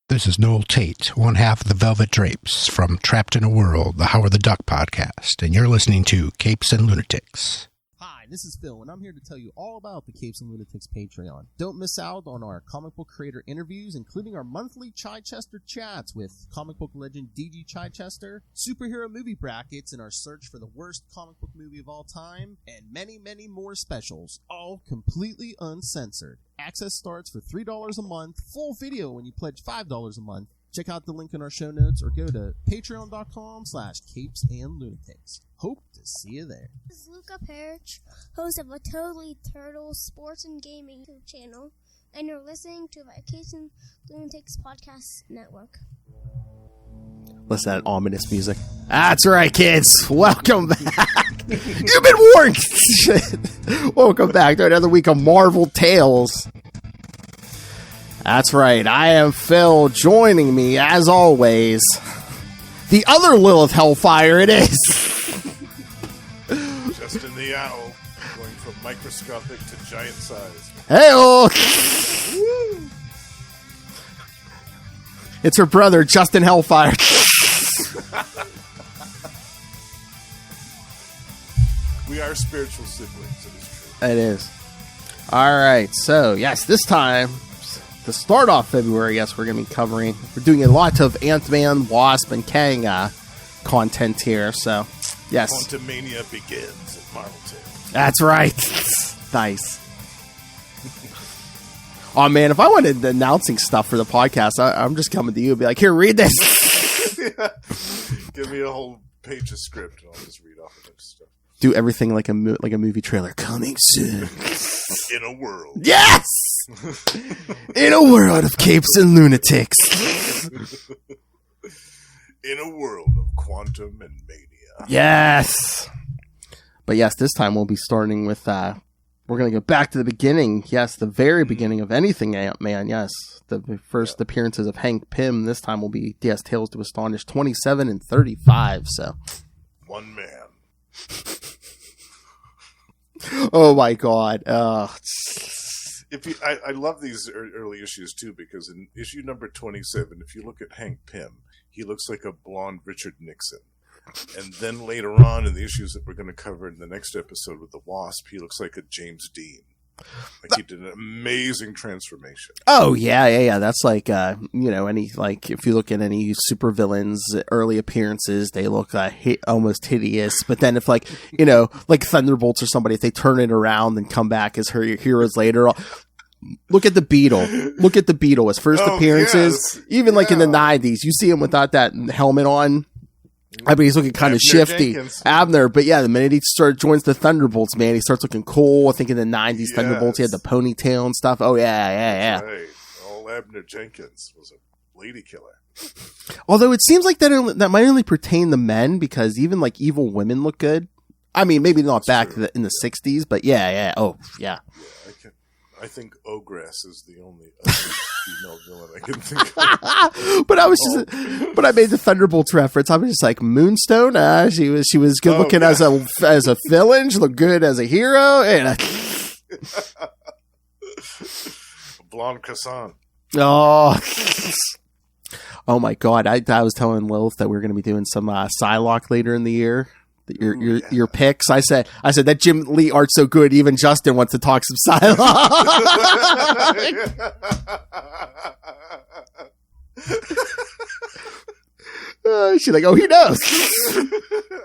This is Noel Tate, one half of the Velvet Drapes from Trapped in a World, the Howard the Duck podcast, and you're listening to Capes and Lunatics. Hi, this is Phil, and I'm here to tell you all about the Capes and Lunatics Patreon. Don't miss out on our comic book creator interviews, including our monthly Chichester chats with comic book legend D.G. Chichester, superhero movie brackets in our search for the worst comic book movie of all time, and many, many more specials, all completely uncensored. Access starts for $3 a month, full video when you pledge $5 a month. Check out the link in our show notes or go to patreon.com/CapesandLunatics. Hope to see you there. This is Luca Perich, host of a Totally Turtle sports and gaming YouTube channel, and you're listening to the Capes and Lunatics podcast network. Listen to that ominous music. That's right, kids. Welcome back. You've been warned. Welcome back to another week of Marvel Tales. That's right. I am Phil. Joining me, as always, the other Lilith Hellfire it is. Justin the Owl, going from microscopic to giant size. Hey-oh. It's her brother, Justin Hellfire. We are spiritual siblings, it is true. It is. All right. So, yes, this time, to start off February, yes, we're going to be doing a lot of Ant-Man, Wasp, and Kang content here. So, yes. Quantumania begins at Marvel Tales. That's right. Nice. Oh, man, if I wanted announcing stuff for the podcast, I'm just coming to you and be like, here, read this. Yeah. Give me a whole page of script and I'll just read off a bunch of stuff. Do everything like a movie trailer. Coming soon. In a world. Yes! In a world of Capes and Lunatics. In a world of quantum and mania. Yes! But yes, this time we'll be starting with, we're going to go back to the beginning. Yes, the very beginning of anything Ant-Man, yes. The first appearances of Hank Pym. This time will be, yes, Tales to Astonish 27 and 35, so. One man. Oh my god. I love these early issues too, because in issue number 27, if you look at Hank Pym, he looks like a blonde Richard Nixon. And then later on in the issues that we're going to cover in the next episode with the Wasp, he looks like a James Dean. Like he did an amazing transformation. Oh yeah. That's like any, like, if you look at any supervillains early appearances, they look almost hideous. But then if like Thunderbolts or somebody, if they turn it around and come back as her heroes later, look at the Beetle. Look at the Beetle. His first appearances, even like in the 90s, you see him without that helmet on. I mean, he's looking kind of shifty. Jenkins. Abner, but yeah, the minute he joins the Thunderbolts, man, he starts looking cool. I think in the 90s, Thunderbolts, he had the ponytail and stuff. Oh, yeah. Right. Old Abner Jenkins was a lady killer. Although it seems like that might only pertain to men, because even like evil women look good. I mean, maybe not back in the 60s, but yeah. Oh, yeah. I think Ogress is the only female villain I can think of. But I made the Thunderbolts reference. I was just like, Moonstone. She was good looking as a villain. She looked good as a hero. And Blonde croissant. Oh my god! I was telling Lilith that we were going to be doing some Psylocke later in the year. Your picks. I said that Jim Lee art's so good, even Justin wants to talk some Psylocke. She's like, oh, he knows.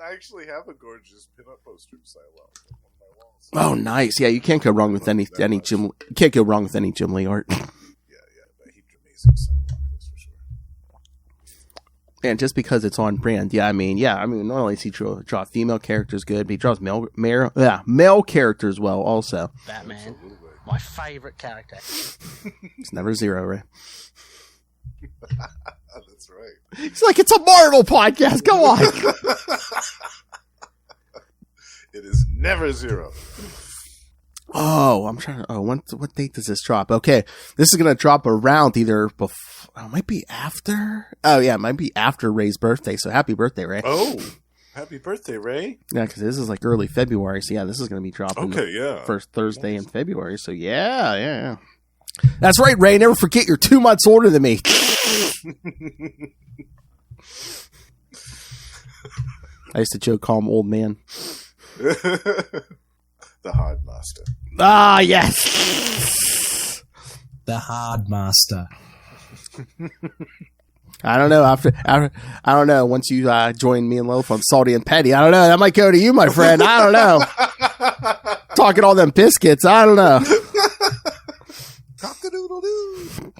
I actually have a gorgeous pinup poster of Psylocke on one of my walls. Oh, nice. Yeah, you can't go wrong with any Jim. You can't go wrong with any Jim Lee art. Yeah, but he's amazing Psylocke. And just because it's on brand, not only does he draw female characters good, but he draws male characters well also. Batman, my favorite character. It's never zero, right? That's right. He's like, it's a Marvel podcast. Go on. It is never zero. Oh, I'm trying to. Oh, what date does this drop? Okay, this is gonna drop around either before. Oh, it might be after. Oh yeah, it might be after Ray's birthday. So happy birthday, Ray! Oh, happy birthday, Ray! Yeah, because this is like early February. So yeah, this is gonna be dropping. Okay, first Thursday in February. So yeah. That's right, Ray. Never forget you're 2 months older than me. I used to joke, call him old man. The hard master. Ah, yes. The hard master. I don't know. After I don't know. Once you join me and Loaf on Salty and Petty, I don't know. That might go to you, my friend. I don't know. Talking all them biscuits. I don't know. Cock-a-doodle-doo.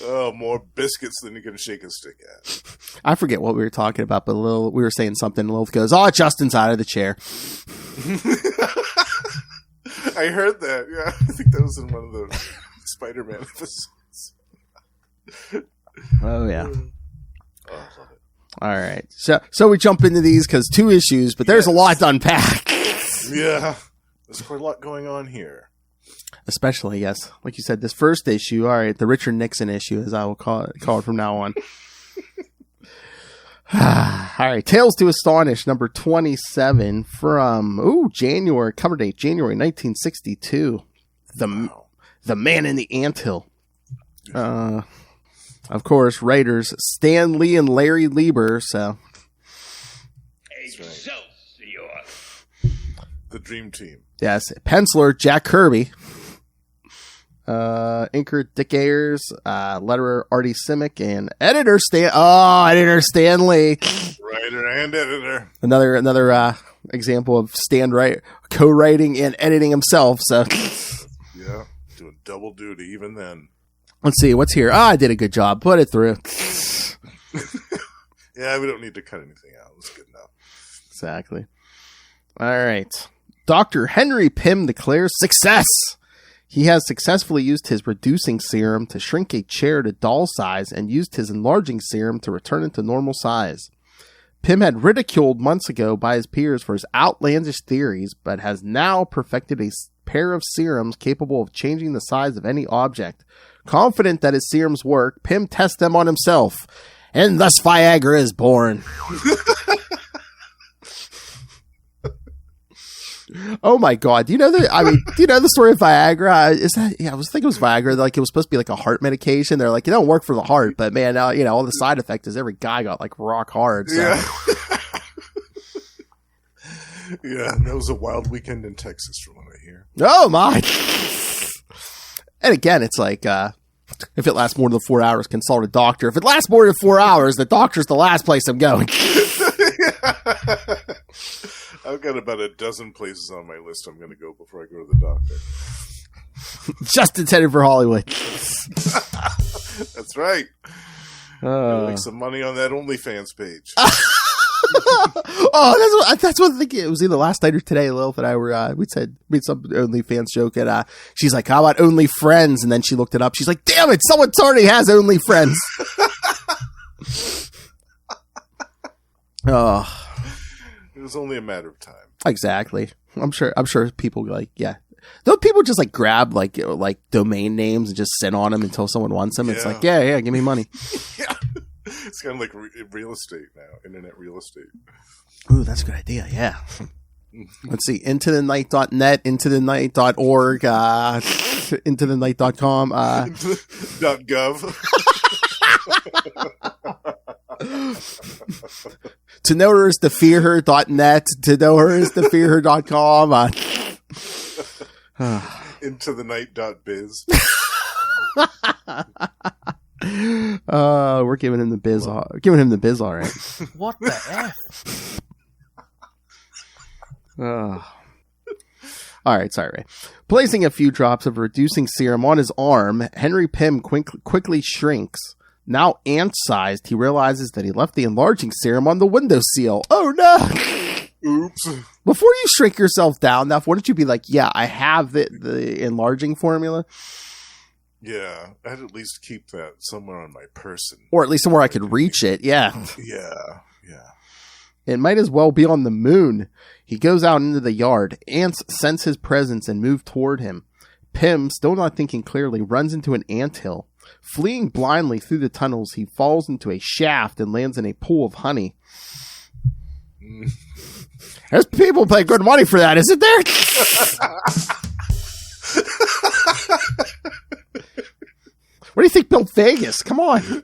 Oh, more biscuits than you can shake a stick at. I forget what we were talking about, but we were saying something. Loaf goes, "Oh, Justin's out of the chair." I heard that. Yeah, I think that was in one of the Spider-Man episodes. Oh yeah. Oh, I love it. All right. So we jump into these because 2 issues, but there's a lot to unpack. Yeah, there's quite a lot going on here. Especially, yes, like you said, this first issue. All right, the Richard Nixon issue, as I will call it from now on. All right, Tales to Astonish, number 27 from January, cover date January 1962. The Man in the Anthill. Of course, writers Stan Lee and Larry Lieber. So, Excelsior. The Dream Team. Yes, penciler Jack Kirby. Inker Dick Ayers, letterer Artie Simic, and editor Stan Lee. Writer and editor. Another example of Stan co-writing and editing himself. So Yeah, doing double duty even then. Let's see what's here. I did a good job. Put it through. Yeah, we don't need to cut anything out. It's good enough. Exactly. All right. Dr. Hank Pym declares success. He has successfully used his reducing serum to shrink a chair to doll size and used his enlarging serum to return it to normal size. Pym had ridiculed months ago by his peers for his outlandish theories, but has now perfected a pair of serums capable of changing the size of any object. Confident that his serums work, Pym tests them on himself, and thus Viagra is born. Oh my God! Do you know the story of Viagra? I was thinking it was Viagra. Like it was supposed to be like a heart medication. They're like, it don't work for the heart, but man, now all the side effect is every guy got like rock hard. So. Yeah. Yeah, that was a wild weekend in Texas, from what I hear. Oh my! And again, it's like if it lasts more than 4 hours, consult a doctor. If it lasts more than 4 hours, the doctor's the last place I'm going. I've got about a dozen places on my list I'm going to go before I go to the doctor. Justin's headed for Hollywood. That's right. Make some money on that OnlyFans page. That's what I think. It was either last night or today. Lilith and I were we made some OnlyFans joke, and she's like, "How about OnlyFriends?" And then she looked it up. She's like, "Damn it! Someone already has OnlyFriends." Oh. It was only a matter of time. Exactly. I'm sure people Don't people just like grab like domain names and just sit on them until someone wants them? Yeah. It's like, yeah, give me money. Yeah. It's kind of like real estate now, internet real estate. Ooh, that's a good idea. Yeah. Let's see. IntoTheNight.net, IntoTheNight.org, IntoTheNight.com, .gov. To know her is to fear her.net, to know her is to fear her.com. IntoTheNight.biz. We're giving him the biz. Giving him the biz, all right. What the F? All right, sorry, Ray. Placing a few drops of reducing serum on his arm, Hank Pym quickly shrinks. Now ant-sized, he realizes that he left the enlarging serum on the windowsill. Oh no! Oops. Before you shrink yourself down enough, wouldn't you be like, yeah, I have the enlarging formula? Yeah, I'd at least keep that somewhere on my person. Or at least somewhere I could reach it, yeah. Yeah. It might as well be on the moon. He goes out into the yard. Ants sense his presence and move toward him. Pym, still not thinking clearly, runs into an anthill. Fleeing blindly through the tunnels, he falls into a shaft and lands in a pool of honey. There's people pay good money for that, isn't there? What do you think built Vegas? Come on.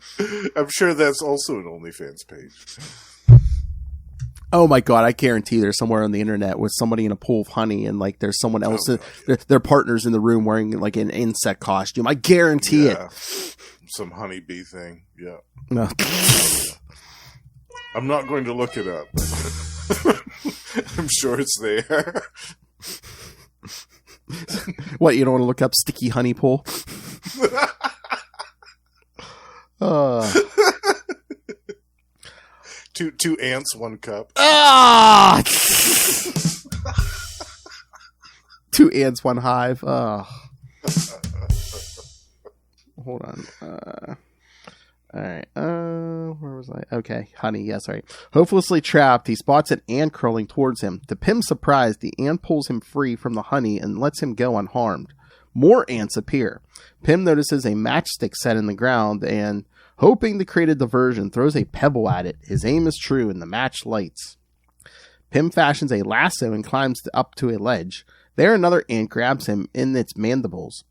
I'm sure that's also an OnlyFans page. Oh my God, I guarantee there's somewhere on the internet with somebody in a pool of honey and like there's someone else, their partners in the room wearing like an insect costume. I guarantee it. Some honeybee thing. Yeah. No. I'm not going to look it up. I'm sure it's there. What, you don't want to look up sticky honey pool? Two ants, 1 cup. Ah! 2 ants, 1 hive. Hold on. All right. Where was I? Okay. Honey. Yes. All right. Hopelessly trapped, he spots an ant crawling towards him. To Pym's surprise, the ant pulls him free from the honey and lets him go unharmed. More ants appear. Pym notices a matchstick set in the ground and, hoping to create a diversion, throws a pebble at it. His aim is true and the match lights. Pym fashions a lasso and climbs up to a ledge. There another ant grabs him in its mandibles.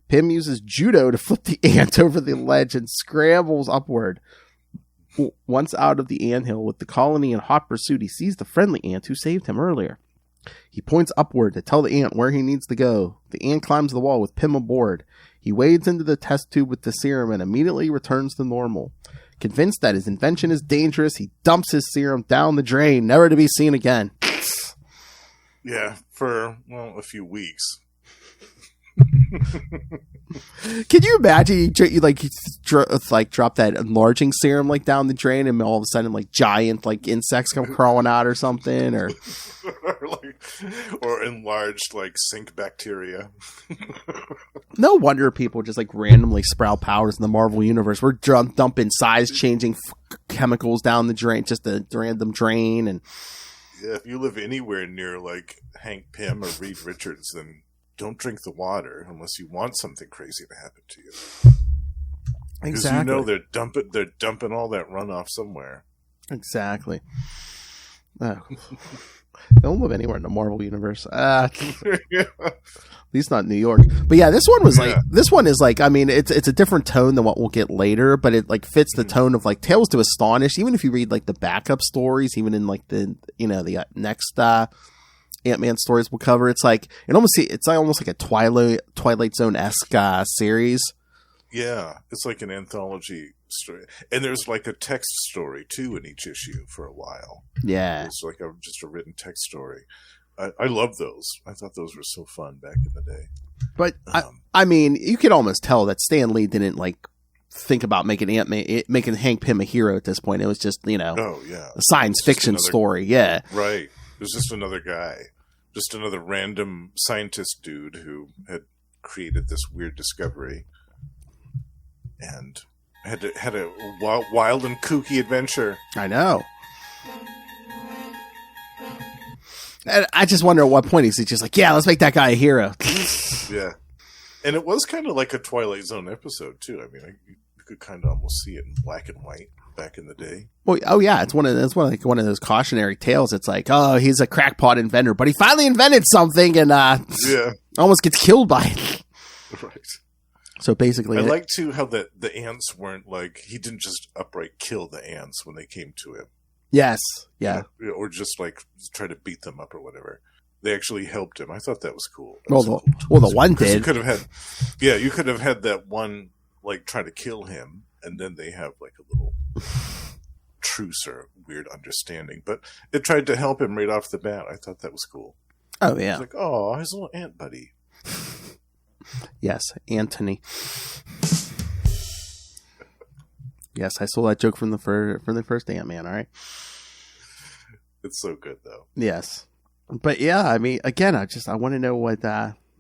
Pym uses judo to flip the ant over the ledge and scrambles upward. Once out of the anthill with the colony in hot pursuit, he sees the friendly ant who saved him earlier. He points upward to tell the ant where he needs to go. The ant climbs the wall with Pym aboard. He wades into the test tube with the serum and immediately returns to normal. Convinced that his invention is dangerous, he dumps his serum down the drain, never to be seen again. Yeah, for, a few weeks. Can you imagine you drop that enlarging serum like down the drain and all of a sudden like giant like insects come crawling out or something or or enlarged like sink bacteria. No wonder people just like randomly sprout powers in the Marvel universe. We're dumping size changing chemicals down the drain, just a random drain. And yeah, if you live anywhere near like Hank Pym or Reed Richards, then don't drink the water unless you want something crazy to happen to you. Exactly. Because they're dumping all that runoff somewhere. Exactly. Don't live anywhere in the Marvel universe. At least not New York. But yeah, this one is like, I mean, it's a different tone than what we'll get later, but it like fits the tone of like Tales to Astonish. Even if you read like the backup stories, even in like the next Ant-Man stories we'll cover, it's almost like a Twilight Zone-esque series. Yeah, it's like an anthology story, and there's like a text story too in each issue for a while. Yeah, it's like just a written text story. I love those. I thought those were so fun back in the day. But I mean, you could almost tell that Stan Lee didn't like think about making Hank Pym a hero at this point. It was just a science fiction story. Yeah, right. It was just another guy. Just another random scientist dude who had created this weird discovery and had a wild and kooky adventure. I know. And I just wonder at what point he's just like, yeah, let's make that guy a hero. Yeah. And it was kind of like a Twilight Zone episode, too. I mean, you could kind of almost see it in black and white back in the day. Well, oh yeah, it's one of those cautionary tales. It's like, oh, he's a crackpot inventor, but he finally invented something and almost gets killed by it. Right. So basically, I like too how the ants weren't like, he didn't just upright kill the ants when they came to him. Yes, yeah, or just like try to beat them up or whatever. They actually helped him. I thought that was cool. The one did. You could have had that one like try to kill him, and then they have like a little truce or weird understanding. But it tried to help him right off the bat. I thought that was cool. Oh yeah, it's like, oh, his little ant buddy. Yes, Anthony. Yes, I stole that joke from the first Ant-Man. All right, it's so good though. Yes, but yeah, I mean, again, I want to know what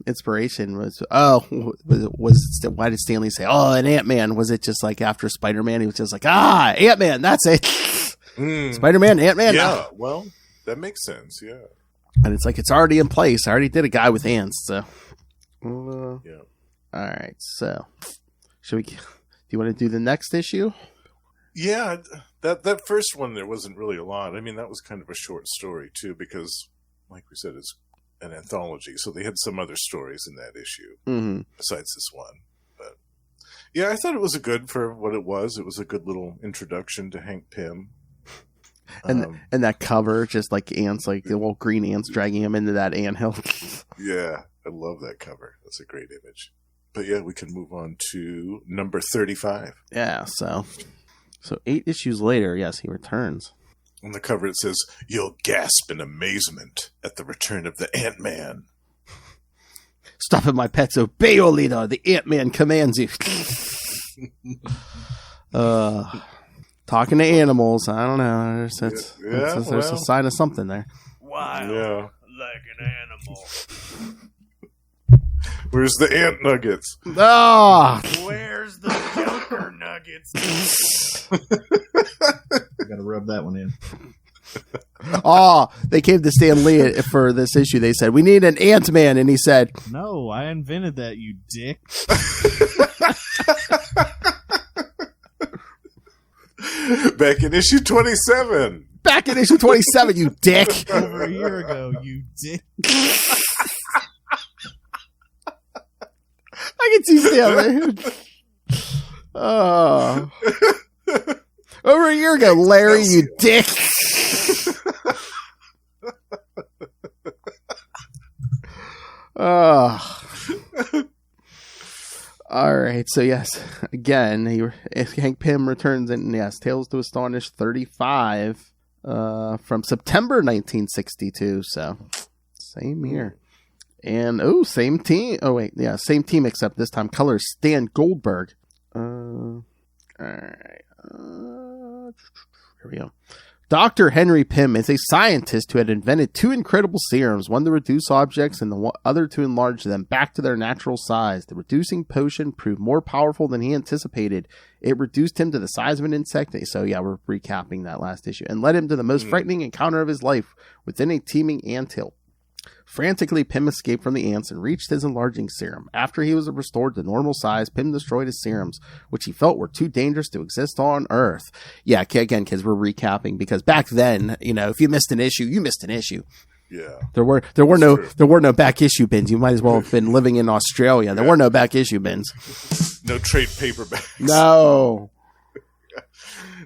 inspiration was. Oh, why did Stan Lee say, "Oh, an Ant-Man"? Was it just like after Spider-Man, he was just like, Ant-Man, that's it. Spider-Man, Ant-Man. Yeah, well, that makes sense. Yeah, and it's like it's already in place. I already did a guy with ants, so. Yeah. All right. So, should we? Do you want to do the next issue? Yeah, that first one there wasn't really a lot. I mean, that was kind of a short story too, because, like we said, it's an anthology, so they had some other stories in that issue besides this one. But Yeah, I thought it was good for what it was. It was a good little introduction to Hank Pym. And that cover, just like ants, like the little green ants dragging him into that anthill. Yeah, I love that cover. That's a great image. But yeah, we can move on to number 35. Yeah, so 8 issues later, yes, he returns. On the cover it says, "You'll gasp in amazement at the return of the Ant-Man." Stop it, my pets. Obey your leader. The Ant-Man commands you. Talking to animals. I don't know. There's a sign of something there. Wild, Yeah. like an animal. Where's the ant nuggets? Oh, Where's the Joker nuggets? I gotta rub that one in. They came to Stan Lee for this issue. They said, "We need an Ant-Man," and he said, No, I invented that, you dick. Back in issue 27. "Back in issue 27, you dick." Over a year ago, you dick. I can see Stan Lee. Over a year ago, Larry, you dick. All right, so yes, again, Hank Pym returns in, yes, Tales to Astonish 35 from September 1962, so same year. And, same team. Oh, wait, yeah, same team, except this time colors Stan Goldberg. All right. Here we go. Dr. Henry Pym is a scientist who had invented 2 incredible serums, one to reduce objects and the other to enlarge them back to their natural size. The reducing potion proved more powerful than he anticipated. It reduced him to the size of an insect. So yeah, we're recapping that last issue. And led him to the most frightening encounter of his life within a teeming anthill. Frantically, Pym escaped from the ants and reached his enlarging serum. After he was restored to normal size, Pym destroyed his serums, which he felt were too dangerous to exist on Earth. Yeah, again, kids, we're recapping because back then, if you missed an issue, you missed an issue. Yeah. There were no back issue bins. You might as well have been living in Australia. There were no back issue bins. No trade paperbacks. No.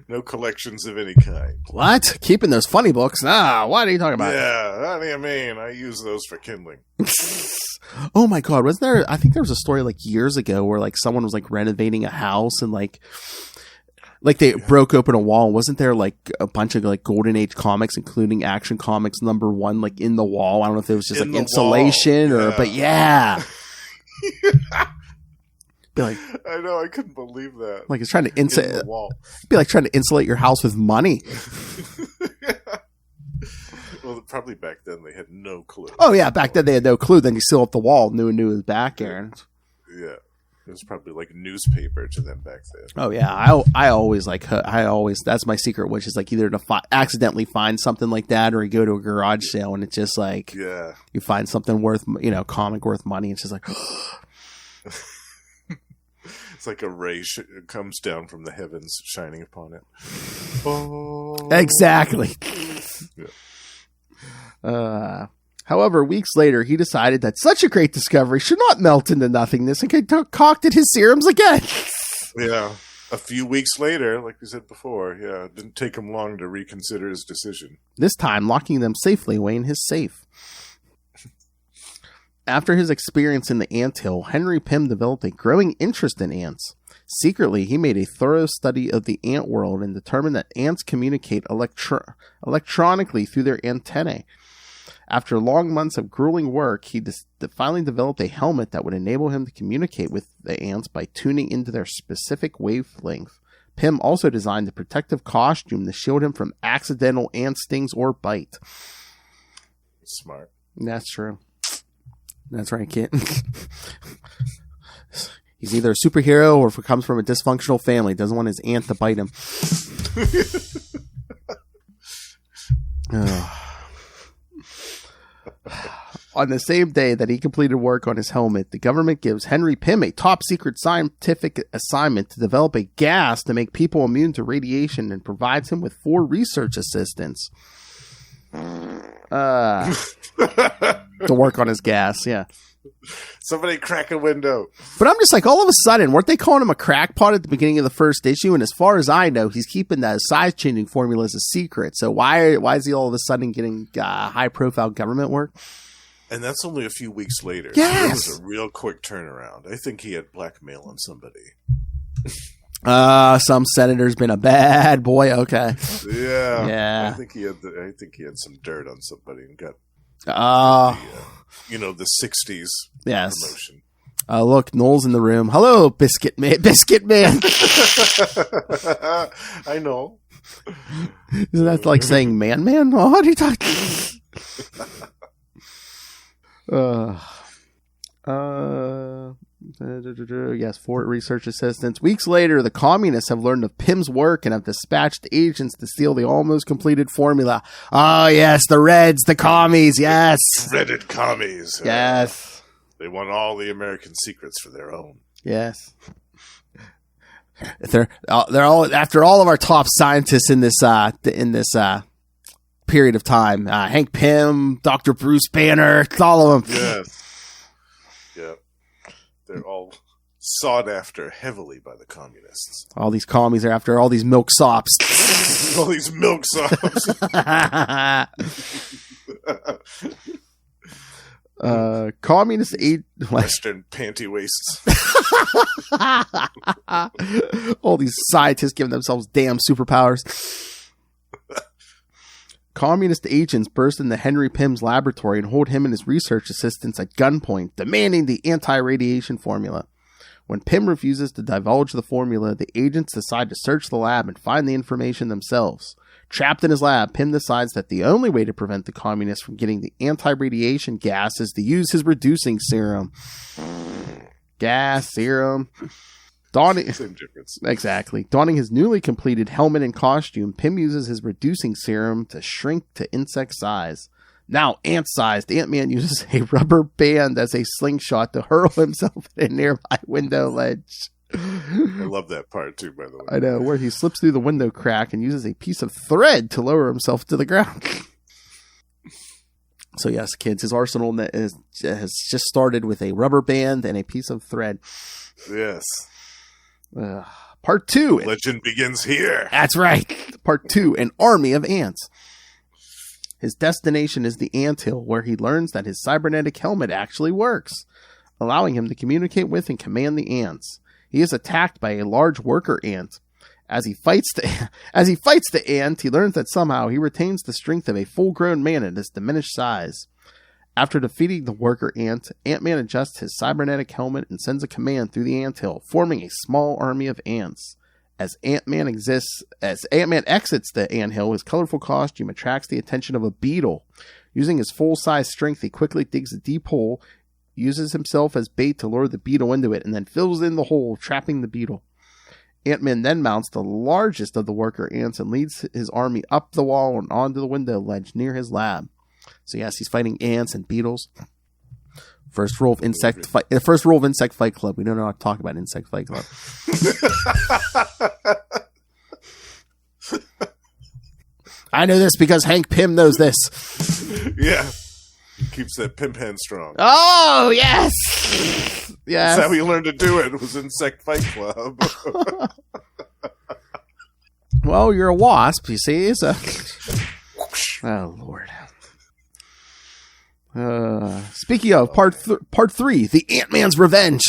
No collections of any kind. What? Keeping those funny books? Nah, what are you talking about? Yeah, what do you mean? I use those for kindling. Oh my God, wasn't there? I think there was a story like years ago where like someone was like renovating a house and like they broke open a wall. Wasn't there like a bunch of like Golden Age comics, including Action Comics #1, like in the wall? I don't know if it was just like insulation but yeah. Be like, I know, I couldn't believe that. Like it's trying to insulate. Be like trying to insulate your house with money. Yeah. Well, probably back then they had no clue. Oh yeah, back then they had no clue. Then you seal up the wall, knew it was back, Aaron. Yeah, it was probably like newspaper to them back then. Oh yeah, I always that's my secret wish is like either to accidentally find something like that, or you go to a garage sale and it's just like you find something worth comic worth money. It's just like. It's like a ray comes down from the heavens, shining upon it. Oh, exactly. Yeah. However, weeks later, he decided that such a great discovery should not melt into nothingness and concocted his serums again. Yeah. A few weeks later, like we said before, it didn't take him long to reconsider his decision. This time, locking them safely away in his safe. After his experience in the anthill, Henry Pym developed a growing interest in ants. Secretly, he made a thorough study of the ant world and determined that ants communicate electronically through their antennae. After long months of grueling work, he finally developed a helmet that would enable him to communicate with the ants by tuning into their specific wavelength. Pym also designed a protective costume to shield him from accidental ant stings or bite. Smart. That's true. That's right, kid. He's either a superhero or if it comes from a dysfunctional family, doesn't want his aunt to bite him. On the same day that he completed work on his helmet, the government gives Henry Pym a top-secret scientific assignment to develop a gas to make people immune to radiation and provides him with 4 research assistants. To work on his gas, yeah. Somebody crack a window. But I'm just like, all of a sudden, weren't they calling him a crackpot at the beginning of the first issue? And as far as I know, he's keeping that size-changing formula as a secret. So why is he all of a sudden getting high-profile government work? And that's only a few weeks later. Yes! It was a real quick turnaround. I think he had blackmail on somebody. Some senator's been a bad boy. Okay. Yeah. I think he had some dirt on somebody and got the 60s promotion. Look, Noel's in the room. Hello, Biscuit Man. I know. Isn't that like saying man? Oh, what are you talking? Yes, Fort research assistants. Weeks later, the communists have learned of Pym's work and have dispatched agents to steal the almost completed formula. Oh, yes, the Reds, the commies, yes. Dreaded commies. Yes. They want all the American secrets for their own. Yes. They're all after all of our top scientists in this period of time. Hank Pym, Dr. Bruce Banner, all of them. Yes. Yeah. They're all sought after heavily by the communists. All these commies are after all these milk sops. All these milk sops. Communist aid Western panty waists. All these scientists giving themselves damn superpowers. Communist agents burst into Henry Pym's laboratory and hold him and his research assistants at gunpoint, demanding the anti-radiation formula. When Pym refuses to divulge the formula, the agents decide to search the lab and find the information themselves. Trapped in his lab, Pym decides that the only way to prevent the communists from getting the anti-radiation gas is to use his reducing serum. Gas, serum... Same difference. Exactly. Donning his newly completed helmet and costume, Pym uses his reducing serum to shrink to insect size. Now ant-sized, Ant-Man uses a rubber band as a slingshot to hurl himself at a nearby window ledge. I love that part too, by the way. I know, where he slips through the window crack and uses a piece of thread to lower himself to the ground. So yes, kids, his arsenal has just started with a rubber band and a piece of thread. Yes. Part 2. Legend begins here. That's right. Part 2, An Army of Ants. His destination is the anthill, where he learns that his cybernetic helmet actually works, allowing him to communicate with and command the ants. He is attacked by a large worker ant. As he fights the ant, he learns that somehow he retains the strength of a full-grown man at his diminished size. After defeating the worker ant, Ant-Man adjusts his cybernetic helmet and sends a command through the anthill, forming a small army of ants. As Ant-Man exits the anthill, his colorful costume attracts the attention of a beetle. Using his full-size strength, he quickly digs a deep hole, uses himself as bait to lure the beetle into it, and then fills in the hole, trapping the beetle. Ant-Man then mounts the largest of the worker ants and leads his army up the wall and onto the window ledge near his lab. So yes, he's fighting ants and beetles. First rule of Insect Fight Club. We don't know how to talk about Insect Fight Club. I know this because Hank Pym knows this. Yeah. He keeps that pimp hand strong. Oh, yes. Yes. That's how he learned to do it. It was Insect Fight Club. Well, you're a wasp, you see. It's a... Oh, Lord. Speaking of part 3, the Ant-Man's Revenge.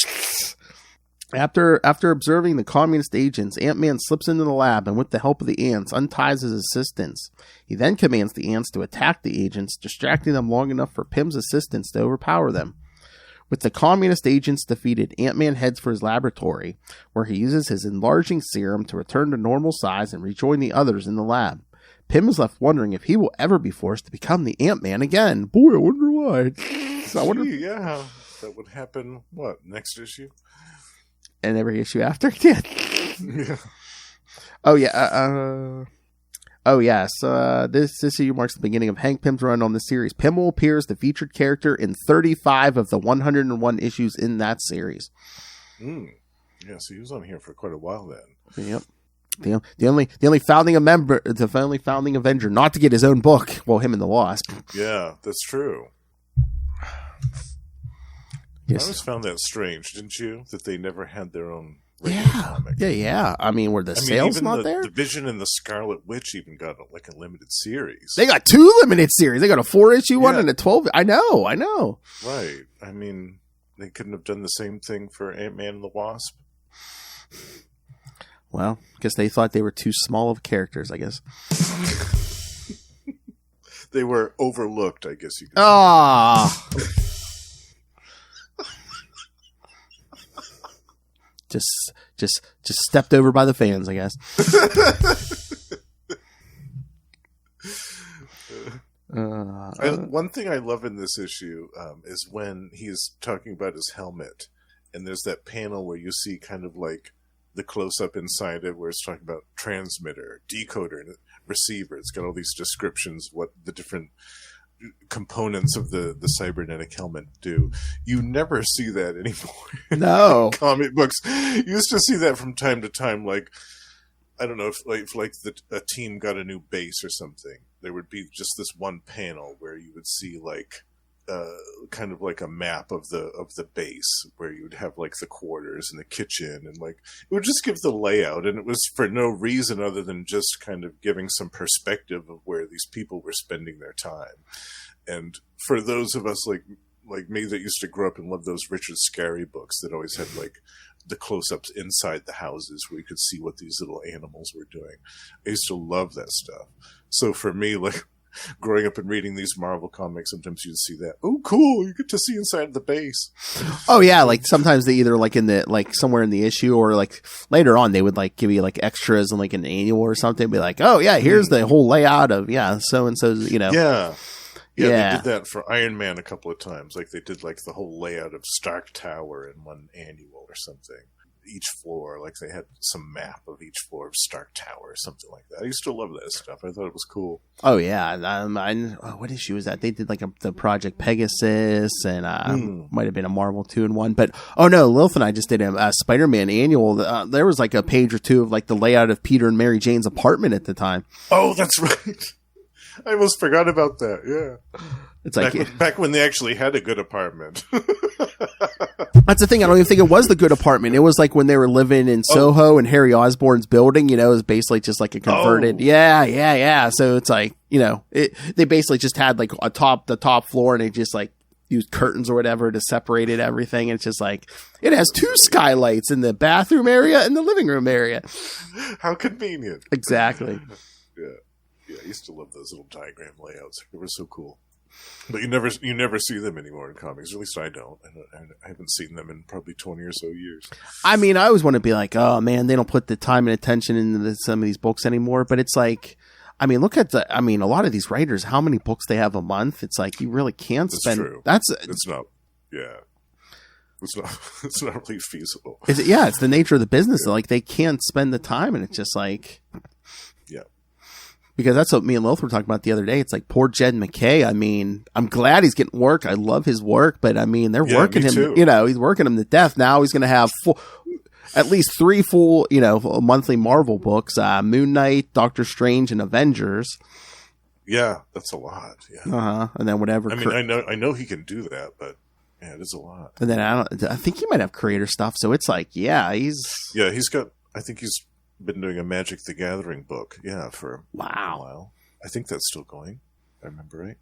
After observing the communist agents, Ant-Man slips into the lab and with the help of the ants unties his assistants. He then commands the ants to attack the agents, distracting them long enough for Pym's assistants to overpower them. With the communist agents defeated, Ant-Man heads for his laboratory, where he uses his enlarging serum to return to normal size and rejoin the others in the lab. Pym is left wondering if he will ever be forced to become the Ant-Man again. Boy, I wonder why. Yeah, that would happen, next issue? And every issue after? Yeah. Yeah. Oh, yeah. Yes. This issue marks the beginning of Hank Pym's run on the series. Pym will appear as the featured character in 35 of the 101 issues in that series. Yeah, so he was on here for quite a while then. Yep. The only founding Avenger not to get his own book. Well, him and the Wasp. Yeah, that's true. Yes. I always found that strange, didn't you? That they never had their own comic. Yeah. I mean, were the sales even not there? The Vision and the Scarlet Witch even got like a limited series. They got 2 limited series. They got a 4-issue one and a 12. I know. Right. I mean, they couldn't have done the same thing for Ant-Man and the Wasp. Well, because they thought they were too small of characters, I guess. They were overlooked, I guess you could say. Ah. Just stepped over by the fans, I guess. One thing I love in this issue is when he's talking about his helmet, and there's that panel where you see kind of like the close-up inside it, where it's talking about transmitter, decoder, and receiver. It's got all these descriptions, what the different components of the cybernetic helmet do. You never see that anymore. No. In comic books. You used to see that from time to time, like, I don't know, if a team got a new base or something, there would be just this one panel where you would see like kind of like a map of the base, where you would have like the quarters and the kitchen, and like it would just give the layout, and it was for no reason other than just kind of giving some perspective of where these people were spending their time. And for those of us like me that used to grow up and love those Richard Scarry books that always had like the close-ups inside the houses where you could see what these little animals were doing, I used to love that stuff. So for me, like, growing up and reading these Marvel comics, sometimes you'd see that. Oh, cool! You get to see inside the base. Oh yeah, like sometimes they either like in the like somewhere in the issue, or like later on they would like give you like extras in like an annual or something. Be like, oh yeah, here's the whole layout of so and so's. Yeah, they did that for Iron Man a couple of times. Like they did like the whole layout of Stark Tower in one annual or something. Each floor, like they had some map of each floor of Stark Tower or something like that. I used to love that stuff. I thought it was cool. Oh yeah, what issue was that? They did like the Project Pegasus, and might have been a Marvel 2-in-1. But oh no, Lilith and I just did a Spider-Man annual. There was like a page or two of like the layout of Peter and Mary Jane's apartment at the time. Oh, that's right. I almost forgot about that. Yeah. It's like back when they actually had a good apartment. That's the thing. I don't even think it was the good apartment. It was like when they were living in Soho and Harry Osborn's building. It was basically just like a converted. Yeah. So it's like they basically just had like the top floor, and they just like used curtains or whatever to separate everything. And it's just like it has 2 skylights in the bathroom area and the living room area. How convenient! Exactly. Yeah. I used to love those little diagram layouts. They were so cool. But you never see them anymore in comics. At least I don't. I haven't seen them in probably 20 or so years. I mean, I always want to be like, oh man, they don't put the time and attention into some of these books anymore. But it's like, I mean, look at a lot of these writers, how many books they have a month. It's like you really can't spend. True. It's not. Yeah. It's not really feasible. It's the nature of the business. Yeah. Like they can't spend the time, and it's just like. Because that's what me and Lilith were talking about the other day. It's like poor Jed McKay. I mean, I'm glad he's getting work. I love his work, but I mean, they're working him. Too. He's working him to death. Now he's going to have at least 3 full, monthly Marvel books: Moon Knight, Doctor Strange, and Avengers. Yeah, that's a lot. Yeah. And then whatever. I mean, I know he can do that, but yeah, it is a lot. And then I think he might have creator stuff. So it's like, he's got. I think he's been doing a Magic the Gathering book, for a while. I think that's still going. I remember right.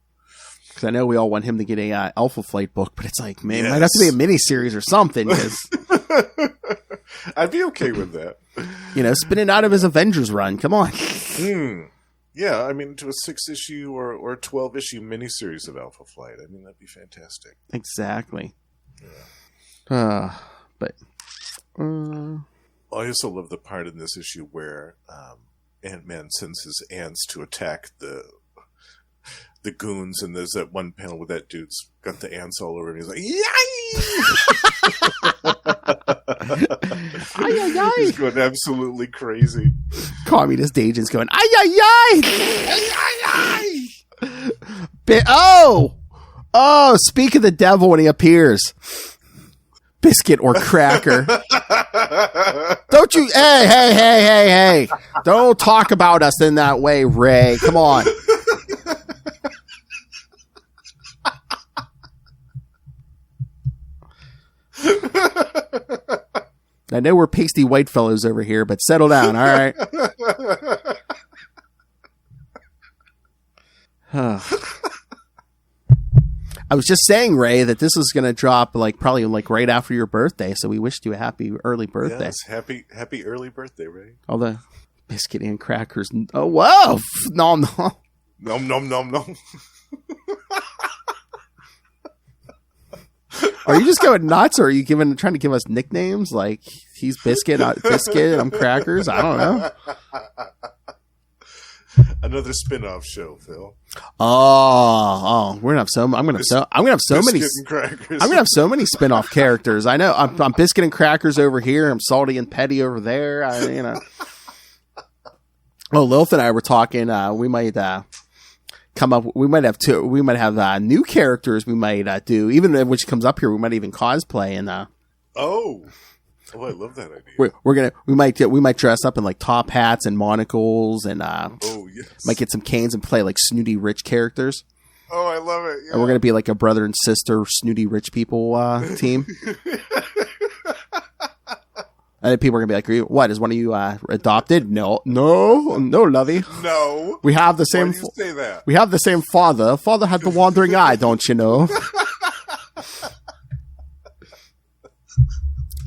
Because I know we all want him to get a Alpha Flight book, but it's like, man, it might have to be a miniseries or something. Cause, I'd be okay with that. Spinning out of his Avengers run. Come on. Yeah, I mean, to a 6-issue or 12-issue miniseries of Alpha Flight. I mean, that'd be fantastic. Exactly. Yeah. But. I also love the part in this issue where Ant-Man sends his ants to attack the goons, and there's that one panel where that dude's got the ants all over him. He's like, "Yay!" He's going absolutely crazy. Communist agents going, "Ay! Oh! Speak of the devil when he appears. Biscuit or cracker. Don't you... Hey. Don't talk about us in that way, Ray. Come on. I know we're pasty white fellows over here, but settle down, all right? I was just saying, Ray, that this is going to drop probably right after your birthday, so we wished you a happy early birthday. Yes, happy early birthday, Ray. All the biscuit and crackers. Oh, whoa! Nom nom. Nom nom nom nom. Are you just going nuts, or are you trying to give us nicknames like he's biscuit, I'm crackers? I don't know. Another spin-off show, Phil. Oh, we're gonna have so. I'm gonna have so many. Biscuit and crackers. I'm gonna have so many spin-off characters. I know. I'm biscuit and crackers over here. I'm salty and petty over there. Oh, Lilith and I were talking. We might come up. We might have two. We might have new characters. We might do even which comes up here. We might even cosplay and. Oh, I love that idea. We might dress up in top hats and monocles and yes. might get some canes and play snooty rich characters. Oh, I love it. Yeah. And we're gonna be a brother and sister snooty rich people team. And then people are gonna be like, "What is one of you adopted?" No, lovey. No, we have the same. Why do you say that? We have the same father. Father had the wandering eye, don't you know?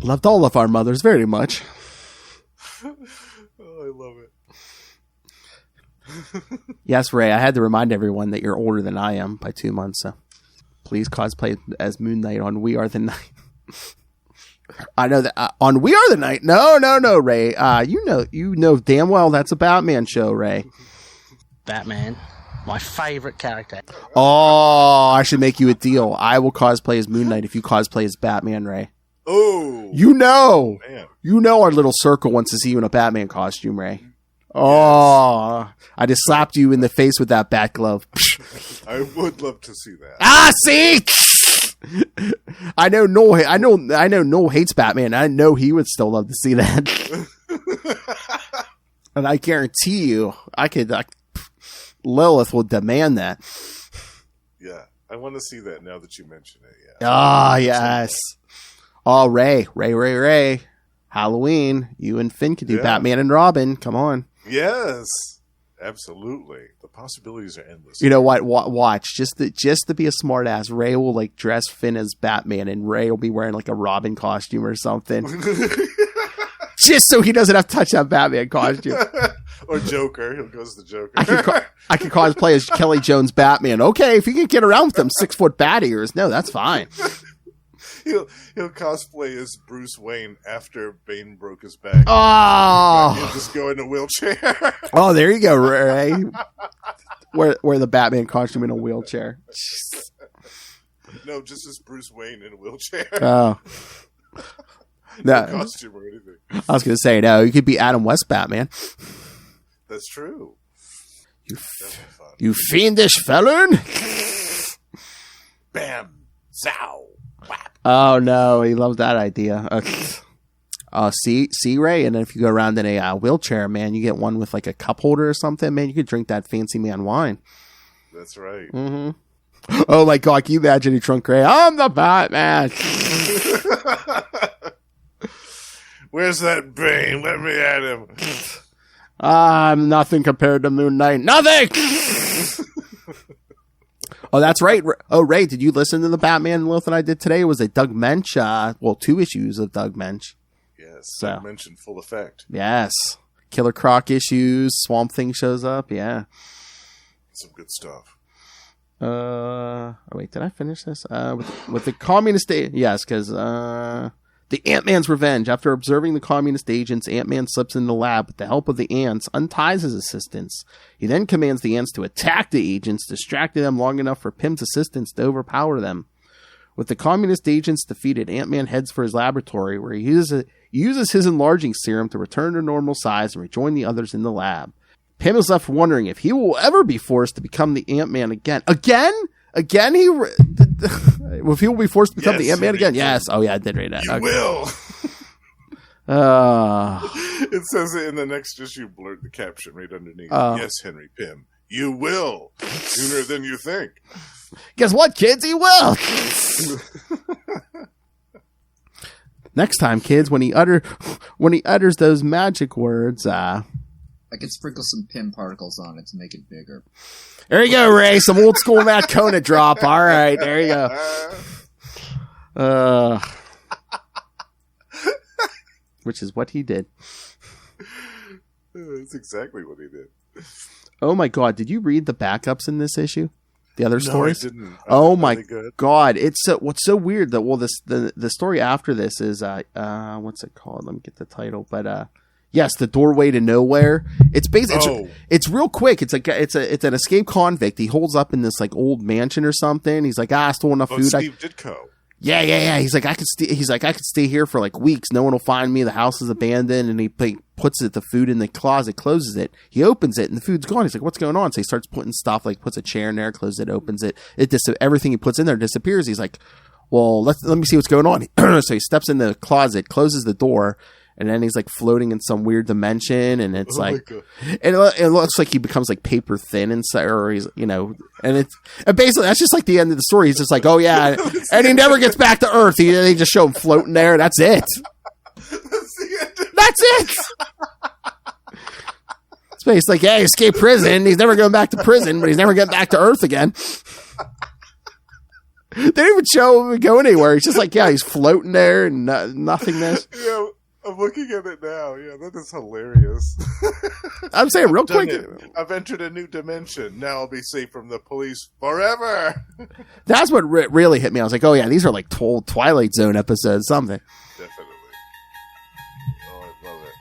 Loved all of our mothers very much. Oh, I love it. Yes, Ray, I had to remind everyone that you're older than I am by 2 months, so please cosplay as Moon Knight on We Are the Night. I know that on We Are the Night. No, Ray. You know damn well that's a Batman show, Ray. Batman, my favorite character. Oh, I should make you a deal. I will cosplay as Moon Knight if you cosplay as Batman, Ray. Oh, man. Our little circle wants to see you in a Batman costume, Ray. Oh, yes. I just slapped you in the face with that bat glove. I would love to see that. See, I know Noel hates Batman. I know he would still love to see that. And I guarantee you, Lilith will demand that. Yeah, I want to see that now that you mention it. Yeah. Yes. Oh, Ray. Halloween. You and Finn could do Batman and Robin. Come on. Yes, absolutely. The possibilities are endless. You know what? Watch. Just to be a smart ass, Ray will dress Finn as Batman and Ray will be wearing a Robin costume or something. Just so he doesn't have to touch that Batman costume. Or Joker. He'll go as the Joker. I could cosplay as Kelly Jones Batman. Okay, if you can get around with them 6-foot bat ears, no, that's fine. He'll cosplay as Bruce Wayne after Bane broke his back. Oh, he'll just go in a wheelchair. Oh, there you go, Ray. Wear the Batman costume in a wheelchair. No, just as Bruce Wayne in a wheelchair. Oh, no costume or anything. I was going to say no. You could be Adam West Batman. That's true. You fiendish felon. Bam, zow. Oh no, he loves that idea. See, Ray, and then if you go around in a wheelchair, man, you get one with a cup holder or something, man, you could drink that fancy man wine. That's right. Mm-hmm. Oh my God, can you imagine he drunk Ray? I'm the Batman. Where's that Bane? Let me at him. I'm nothing compared to Moon Knight. Nothing! Oh, that's right. Oh, Ray, did you listen to the Batman Lilith and I did today? It was a Doug Mensch, 2 issues of Doug Mensch. Yes, Doug Mensch in full effect. Yes. Killer Croc issues, Swamp Thing shows up, yeah. Some good stuff. Wait, did I finish this? With the communist... Yes, because... The Ant-Man's revenge. After observing the communist agents, Ant-Man slips in the lab with the help of the ants, unties his assistants. He then commands the ants to attack the agents, distracting them long enough for Pym's assistants to overpower them. With the communist agents defeated, Ant-Man heads for his laboratory, where he uses his enlarging serum to return to normal size and rejoin the others in the lab. Pym is left wondering if he will ever be forced to become the Ant-Man again. Again, if he will be forced to become the Ant-Man again? Yes. Oh, yeah, I did read that. You will. It says it in the next issue, blurred the caption right underneath. Yes, Henry Pym. You will. Sooner than you think. Guess what, kids? He will. Next time, kids, when he utters those magic words, I could sprinkle some Pym particles on it to make it bigger. There you go, Ray. Some old school Matt Kona drop. All right, there you go. Which is what he did. That's exactly what he did. Oh my God! Did you read the backups in this issue? The other stories? I didn't. Oh my God! It's what's so weird that the story after this is what's it called? Let me get the title. But yes, The Doorway to Nowhere. It's basically it's real quick. It's like it's an escaped convict. He holds up in this like old mansion or something. He's like, I stole enough food. Steve Ditko. Yeah. He's like, I could stay here for like weeks. No one will find me. The house is abandoned. And he puts the food in the closet, closes it. He opens it, and the food's gone. He's like, what's going on? So he starts putting stuff, like puts a chair in there, closes it, opens it. Everything he puts in there disappears. He's like, well, let me see what's going on. So he steps in the closet, closes the door, and then he's like floating in some weird dimension, and it's and it looks like he becomes like paper thin inside, or he's, and basically that's just like the end of the story. He's just like, oh yeah, and he never gets back to Earth. They just show him floating there. That's it. That's it. It's like, yeah, he escaped prison. He's never going back to prison, but he's never getting back to Earth again. They didn't even show him go anywhere. He's just like, yeah, he's floating there and nothingness. Yeah. I'm looking at it now. Yeah, that is hilarious. I'm saying real quick. I've entered a new dimension. Now I'll be safe from the police forever. That's what really hit me. I was like, oh yeah, these are like old Twilight Zone episodes, something. Definitely. Oh, I love it.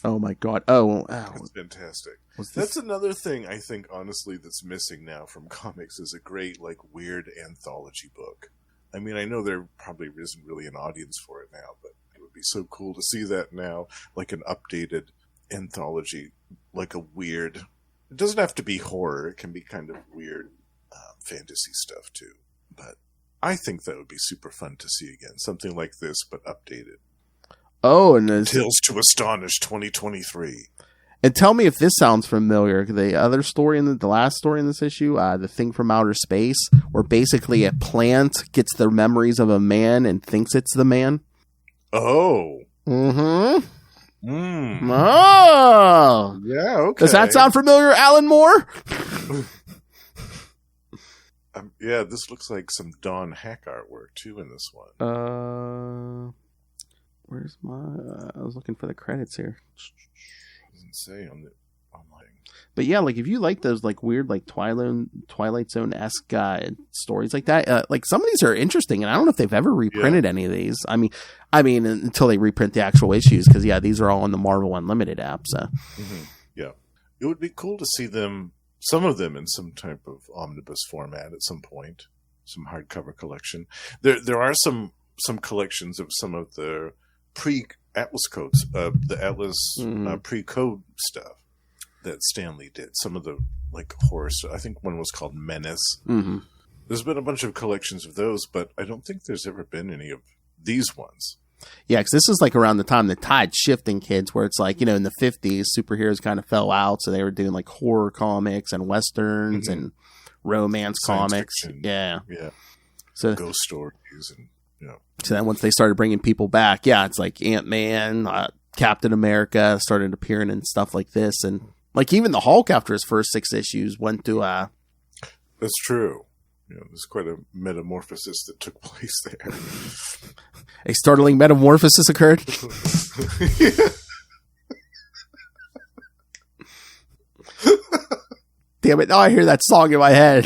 Oh my God. Oh. That's fantastic. That's another thing I think, honestly, that's missing now from comics is a great, like, weird anthology book. I mean, I know there probably isn't really an audience for it now, but it would be so cool to see that now, like an updated anthology, like a weird. It doesn't have to be horror; it can be kind of weird fantasy stuff too. But I think that would be super fun to see again, something like this but updated. Oh, and Tales to Astonish 2023. And tell me if this sounds familiar. The other story the last story in this issue, The Thing from Outer Space, where basically a plant gets the memories of a man and thinks it's the man. Oh. Mm-hmm. Oh. Yeah, okay. Does that sound familiar, Alan Moore? Yeah, this looks like some Don Heck artwork, too, in this one. Where's my... I was looking for the credits here. Doesn't say on the online. But yeah, like if you like those like weird like Twilight Zone-esque stories like that, like some of these are interesting, and I don't know if they've ever reprinted any of these. I mean until they reprint the actual issues, because these are all on the Marvel Unlimited app. So yeah, it would be cool to see some of them in some type of omnibus format at some point, some hardcover collection. There are some collections of some of the pre-Atlas codes, the Atlas pre-code stuff that Stanley did. Some of the like horror stuff. I think one was called Menace. Mm-hmm. There's been a bunch of collections of those, but I don't think there's ever been any of these ones. Yeah, because this is like around the time the tide's shifting, kids, where it's like, in the 50s, superheroes kind of fell out, so they were doing like horror comics and westerns and romance comics. Fiction. Yeah. So ghost stories and So then once they started bringing people back, it's like Ant-Man, Captain America started appearing and stuff like this. And like even the Hulk after his first 6 issues went to... That's true. There's quite a metamorphosis that took place there. A startling metamorphosis occurred? Damn it, now I hear that song in my head.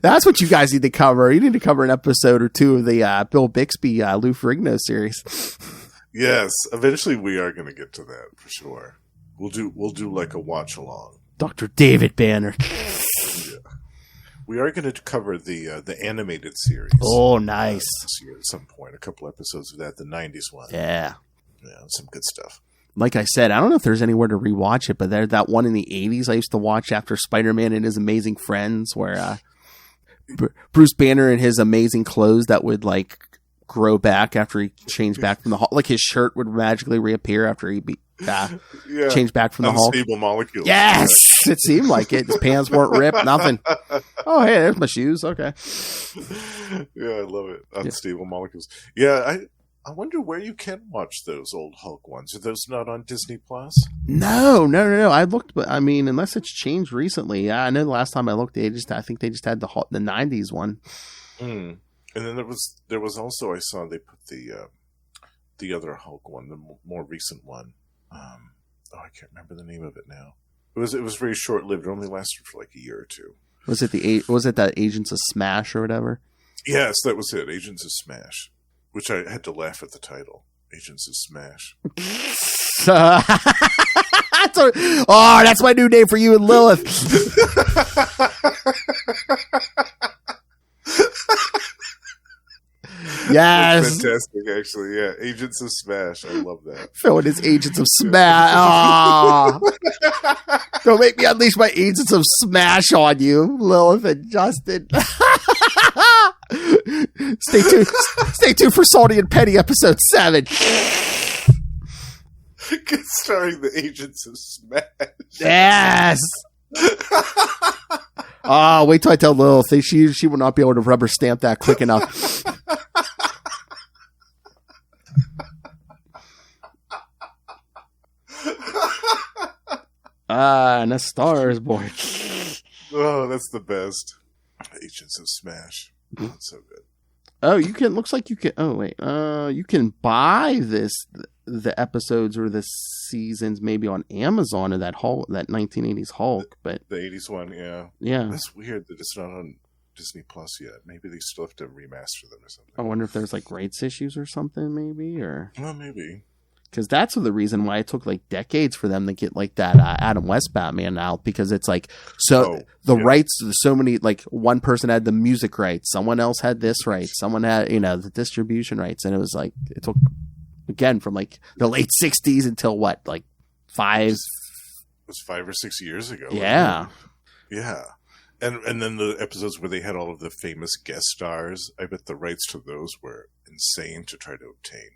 That's what you guys need to cover. You need to cover an episode or 2 of the Bill Bixby Lou Ferrigno series. Yes, eventually we are going to get to that for sure. We'll do like a watch along. Dr. David Banner. Yeah. We are going to cover the animated series. Oh, nice. This year at some point, a couple episodes of that, the 90s one. Yeah, some good stuff. Like I said, I don't know if there's anywhere to rewatch it, but there's that one in the 80s I used to watch after Spider-Man and His Amazing Friends, where Bruce Banner and his amazing clothes that would like grow back after he changed back from the Hulk. Like his shirt would magically reappear after he changed back from the Hulk. Unstable molecules. Yes! It seemed like it. His pants weren't ripped, nothing. Oh, hey, there's my shoes. Okay. Yeah, I love it. Unstable Molecules. Yeah, I wonder where you can watch those old Hulk ones. Are those not on Disney Plus? No. I looked, but I mean, unless it's changed recently. Yeah, I know the last time I looked, I think they just had the 90s one. And then there was also, I saw they put the other Hulk one, the more recent one. I can't remember the name of it now. It was very short lived. It only lasted for like a year or two. Was it that Agents of Smash or whatever? Yes, that was it. Agents of Smash, which I had to laugh at the title. Agents of Smash. That's my new name for you and Lilith. Yes. That's fantastic, actually. Yeah. Agents of Smash. I love that. Throwing his Agents of Smash. Don't make me unleash my Agents of Smash on you, Lilith and Justin. Stay tuned for Salty and Petty episode 7. Starring the Agents of Smash. Yes. Wait till I tell Lilith. She will not be able to rubber stamp that quick enough. And the stars, boy. Oh, that's the best. Agents of Smash. That's so good. Oh, looks like you can. Oh, wait. You can buy the episodes or the seasons maybe on Amazon of that 1980s Hulk, but the 80s one, yeah. Yeah. That's weird that it's not on Disney Plus yet. Maybe they still have to remaster them or something. I wonder if there's like rights issues or something, maybe, or. Well, maybe. Because that's the reason why it took like decades for them to get like that Adam West Batman out, because it's like rights, so many, like one person had the music rights, someone else had this right, someone had the distribution rights, and it was like it took again from like the late 60s until what, like 5 or 6 years ago. Yeah. Yeah. And then the episodes where they had all of the famous guest stars, I bet the rights to those were insane to try to obtain.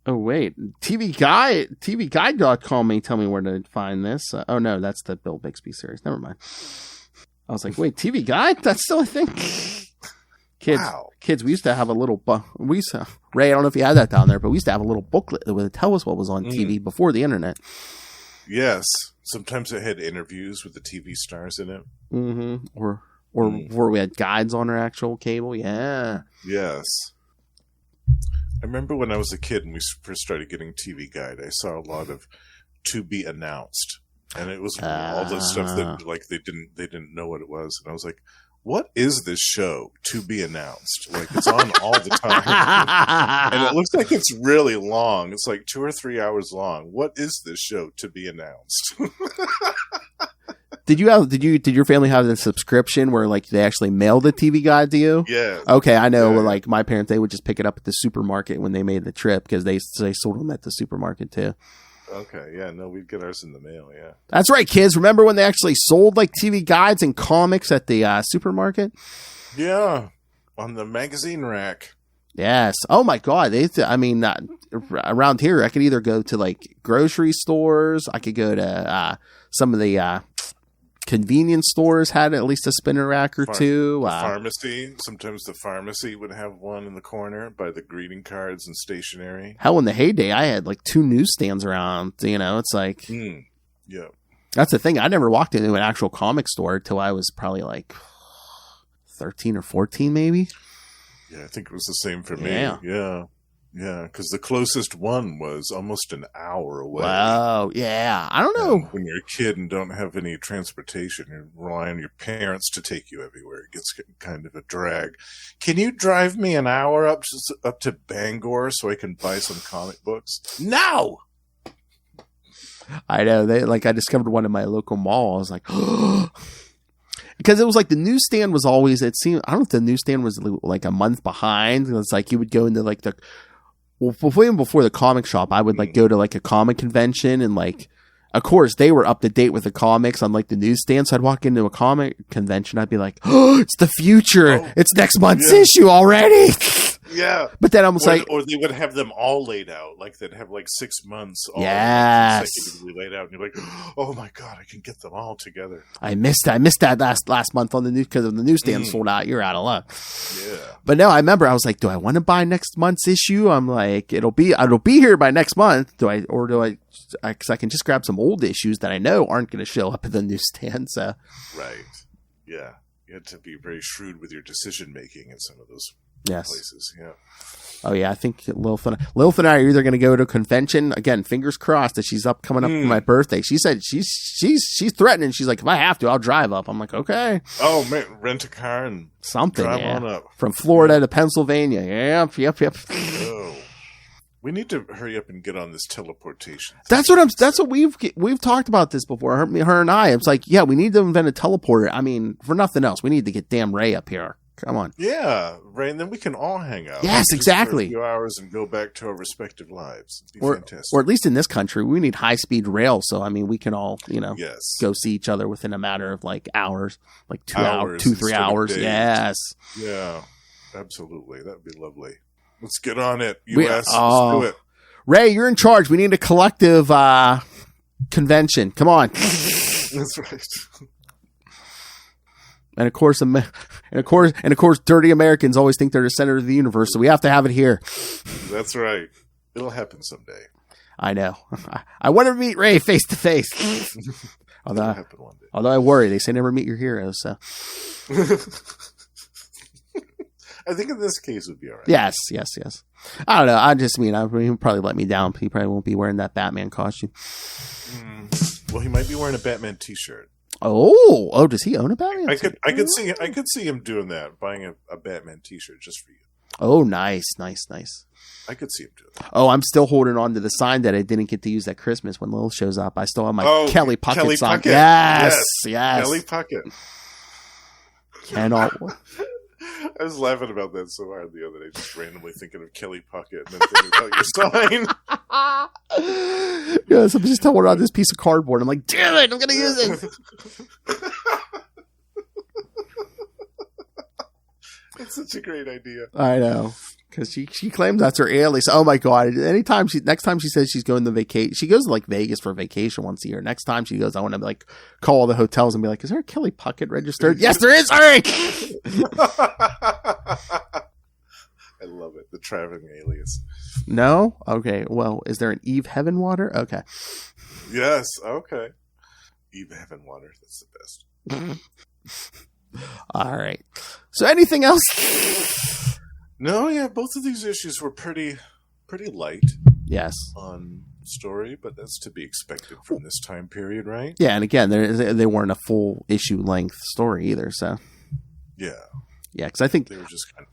Oh, wait. TVGuide.com may tell me where to find this. Oh, no, that's the Bill Bixby series. Never mind. I was like, wait, TV Guide? That's still a thing? Kids, we used to have a little... Ray, I don't know if you had that down there, but we used to have a little booklet that would tell us what was on TV before the internet. Yes. Sometimes it had interviews with the TV stars in it. Mm-hmm. Or where we had guides on our actual cable. Yeah. Yes. I remember when I was a kid and we first started getting TV Guide, I saw a lot of To Be Announced, and it was all this stuff that like they didn't know what it was, and I was like, "What is this show? To Be Announced? Like it's on all the time, and it looks like it's really long. It's like 2 or 3 hours long. What is this show? To Be Announced." Did your family have the subscription where like they actually mailed the TV Guide to you? Yeah. Okay, I know. Yeah. Like my parents, they would just pick it up at the supermarket when they made the trip because they sold them at the supermarket too. Okay, yeah, no, we'd get ours in the mail. Yeah, that's right, kids. Remember when they actually sold like TV Guides and comics at the supermarket? Yeah, on the magazine rack. Yes. Oh my God. Around here, I could either go to like grocery stores. I could go to some of the convenience stores had at least a spinner rack or two. Pharmacy. Sometimes the pharmacy would have one in the corner by the greeting cards and stationery. Hell, in the heyday, I had like 2 newsstands around. It's like, yeah. That's the thing. I never walked into an actual comic store till I was probably like 13 or 14, maybe. Yeah, I think it was the same for me. Yeah, because the closest one was almost an hour away. Wow, yeah. I don't know. When you're a kid and don't have any transportation, you rely on your parents to take you everywhere. It gets kind of a drag. Can you drive me an hour up to Bangor so I can buy some comic books? No! I know. I discovered one in my local mall. I was like, because it was like the newsstand was always, it seemed, I don't know if the newsstand was like a month behind. It's like you would go into like even before the comic shop, I would like go to like a comic convention and like, of course they were up to date with the comics on like the newsstand. So I'd walk into a comic convention. I'd be like, oh, it's the future. It's next month's issue already. Yeah. But then I was like, or they would have them all laid out. Like they'd have like 6 months all consecutively laid out. And you're like, oh my God, I can get them all together. I missed that last month on the news because the newsstand sold out. You're out of luck. Yeah. But no, I remember I was like, do I want to buy next month's issue? I'm like, it'll be here by next month. Because I can just grab some old issues that I know aren't going to show up at the newsstand. So. Right. Yeah. You had to be very shrewd with your decision making in some of those places. Yeah. Oh yeah, I think Lilith and I are either going to go to a convention again. Fingers crossed that she's coming up for my birthday. She said she's threatening. She's like, if I have to, I'll drive up. I'm like, okay. Oh man, rent a car and something. Drive on up from Florida to Pennsylvania. Yep. Oh. We need to hurry up and get on this teleportation. That's what we've talked about this before. Her and I. It's like, yeah, we need to invent a teleporter. I mean, for nothing else, we need to get damn Ray up here. Come on. Yeah, Ray, and then we can all hang out. Yes, exactly. For a few hours and go back to our respective lives. It'd be fantastic. Or at least in this country, we need high-speed rail. So, I mean, we can all, go see each other within a matter of like hours, like 3 hours. Yes. Yeah, absolutely. That'd be lovely. Let's get on it, U.S. Let's do it. Ray, you're in charge. We need a collective convention. Come on. That's right. And of course, dirty Americans always think they're the center of the universe, so we have to have it here. That's right. It'll happen someday. I know. I want to meet Ray face to face. Although I worry, they say never meet your heroes. So. I think in this case it would be all right. Yes. I don't know. He'll probably let me down. He probably won't be wearing that Batman costume. Well, he might be wearing a Batman T-shirt. Oh, does he own a Batman? I could see him doing that, buying a Batman T-shirt just for you. Oh, nice. I could see him doing that. Oh, I'm still holding on to the sign that I didn't get to use at Christmas when Lil shows up. I still have my Kelly Puckett sign. Yes. Kelly Puckett. Cannot. I was laughing about that so hard the other day, just randomly thinking of Kelly Puckett and then thinking about your sign. Yes, I'm just holding on this piece of cardboard. I'm like, damn it, I'm going to use it. That's such a great idea. I know. Because she claims that's her alias. Oh my God. Next time she says she's going to vacation, she goes to like Vegas for vacation once a year. Next time she goes, I want to like call all the hotels and be like, is there a Kelly Puckett registered? Yes, there is. All right. I love it. The traveling alias. No? Okay. Well, is there an Eve Heavenwater? Okay. Yes. Okay. Eve Heavenwater. That's the best. All right. So anything else? No, yeah, both of these issues were pretty light. Yes. On story, but that's to be expected from this time period, right? Yeah, and again, they weren't a full issue length story either, so. Yeah. Yeah, because I think they were just kind of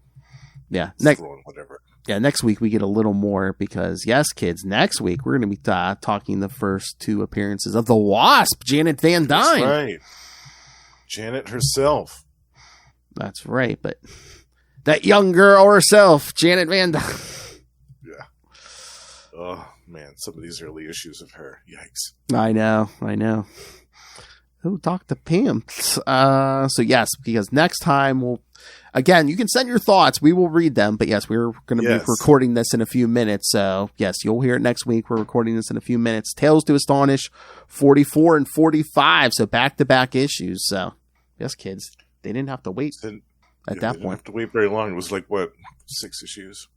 throwing whatever. Yeah, next week we get a little more because, yes, kids, next week we're going to be talking the first 2 appearances of the Wasp, Janet Van Dyne. That's right. Janet herself. That's right, but that young girl herself, Janet Van Dyne. Yeah. Oh, man, some of these early issues of her. Yikes. I know. Oh, Dr. Pym. So, yes, because next time again, you can send your thoughts. We will read them. But, yes, we're going to be recording this in a few minutes. So, yes, you'll hear it next week. We're recording this in a few minutes. Tales to Astonish 44 and 45. So, back-to-back issues. So, yes, kids, they didn't have to wait. At that point, didn't have to wait very long. It was like, 6 issues?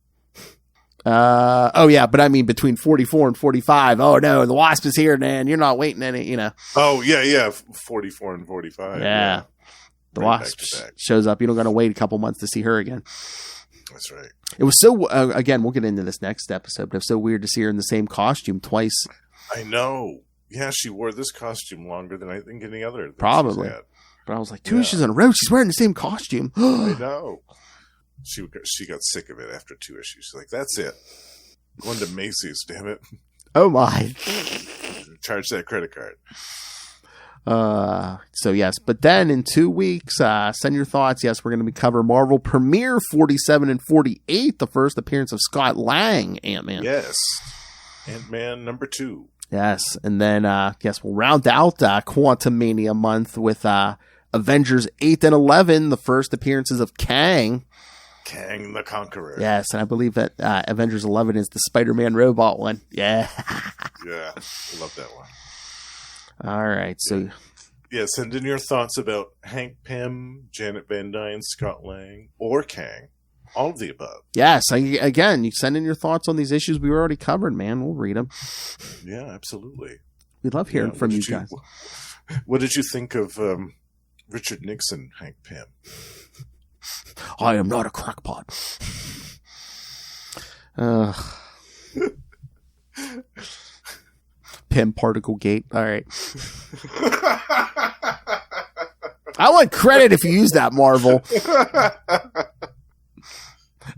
Oh yeah, but I mean between 44 and 45. Oh no, the Wasp is here, man. You're not waiting any, Oh yeah, 44 and 45. Yeah. The Wasp shows up. You don't got to wait a couple months to see her again. That's right. It was so, again, we'll get into this next episode, but it was so weird to see her in the same costume twice. I know. Yeah, she wore this costume longer than I think any other. Probably. But I was like, 2 issues in a row, she's wearing the same costume. I know. She got sick of it after 2 issues. She's like, that's it. Going to Macy's, damn it. Oh my. Charge that credit card. So yes, but then in 2 weeks, send your thoughts. Yes, we're going to be covering Marvel Premiere 47 and 48, the first appearance of Scott Lang, Ant-Man. Yes. Ant-Man number 2. Yes, and then, yes, we'll round out Quantumania month with Avengers 8 and 11, the first appearances of Kang. Kang the Conqueror. Yes, and I believe that Avengers 11 is the Spider-Man robot one. Yeah. Yeah, I love that one. All right, so... Yeah, send in your thoughts about Hank Pym, Janet Van Dyne, Scott Lang, or Kang. All of the above. Yes, again, you send in your thoughts on these issues we already covered, man. We'll read them. Yeah, absolutely. We love hearing from you guys. What did you think of Richard Nixon, Hank Pym? I am not a crackpot. Pym particle gate. All right. I want credit if you use that, Marvel.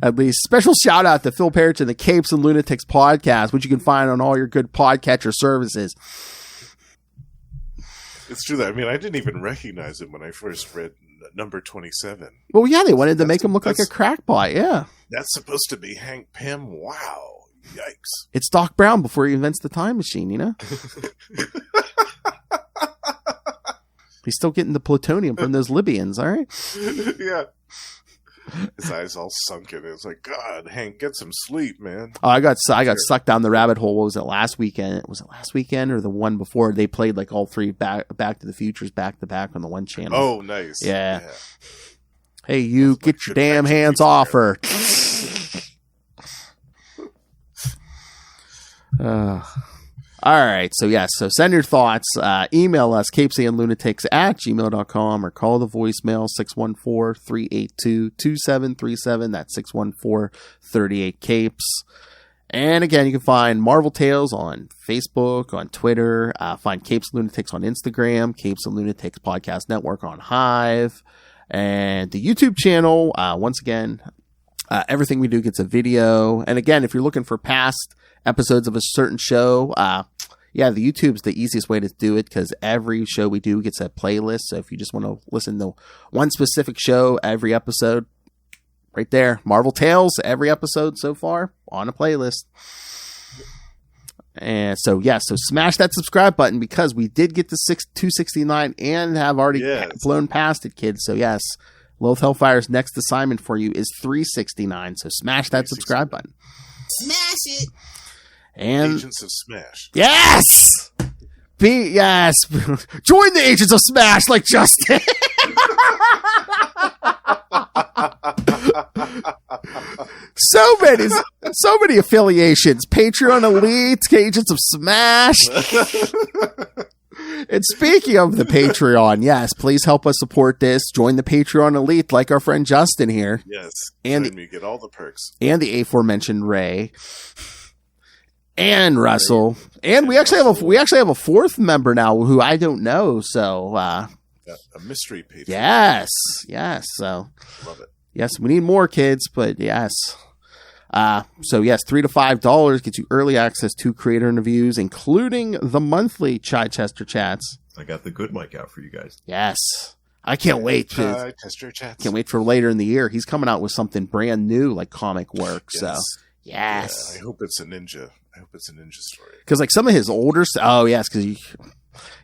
At least. Special shout out to Phil Perich and the Capes and Lunatics podcast, which you can find on all your good podcatcher services. It's true that, I mean, I didn't even recognize him when I first read number 27. Well, yeah, they wanted to make him look like a crackpot, yeah. That's supposed to be Hank Pym. Wow. Yikes. It's Doc Brown before he invents the time machine, you know? He's still getting the plutonium from those Libyans, all right? Yeah. His eyes all sunken. It's like, God, Hank, get some sleep, man. Oh, I got sucked down the rabbit hole. What was it, last weekend? Was it last weekend or the one before? They played like all three Back to the Futures back to back on the one channel. Oh, nice. Yeah. Hey, you, get your damn hands off her. All right. So, yes. So, send your thoughts. Email us, CapesandLunatics@gmail.com, or call the voicemail, 614-382-2737. That's 614-38-CAPES. And again, you can find Marvel Tales on Facebook, on Twitter. Find Capes and Lunatics on Instagram, Capes and Lunatics Podcast Network on Hive. And the YouTube channel, once again, everything we do gets a video. And again, if you're looking for past episodes of a certain show, the YouTube's the easiest way to do it because every show we do gets a playlist. So if you just want to listen to one specific show every episode, right there, Marvel Tales, every episode so far on a playlist. And so, so smash that subscribe button because we did get to 269 and have already blown past it, kids. So yes, Lilith Hellfire's next assignment for you is 369. So smash that subscribe button. Smash it. And Agents of Smash. Yes! Join the Agents of Smash like Justin. So many affiliations. Patreon Elite, Agents of Smash. And speaking of the Patreon, yes, please help us support this. Join the Patreon Elite like our friend Justin here. Yes. And you get all the perks. And the aforementioned Ray. And Russell. And we actually have a fourth member now who I don't know. So a mystery Patreon. Yes. So love it. Yes, we need more kids, but yes. So yes, $3 to $5 gets you early access to creator interviews, including the monthly Chichester chats. I got the good mic out for you guys. Yes. I can't wait. Chichester chats. Can't wait for later in the year. He's coming out with something brand new, like comic work. Yes. So yes. Yeah, I hope it's a ninja. Story. Because like some of his older stuff. Oh yes,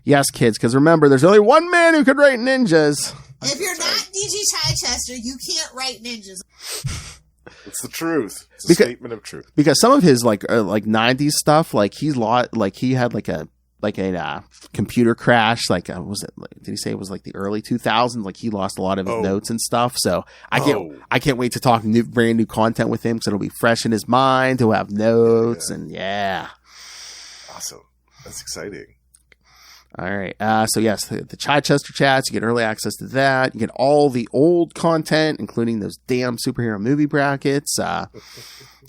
yes, kids. Because remember, there's only one man who could write ninjas. If you're not DG Chichester, you can't write ninjas. It's the truth. It's a statement of truth. Because some of his like 90s stuff, like he had like a computer crash. Like did he say it was like the early 2000s? Like he lost a lot of his notes and stuff. So I can't wait to talk brand new content with him because it'll be fresh in his mind. He'll have notes and awesome. That's exciting. All right. So yes, the Chichester chats, you get early access to that. You get all the old content, including those damn superhero movie brackets. It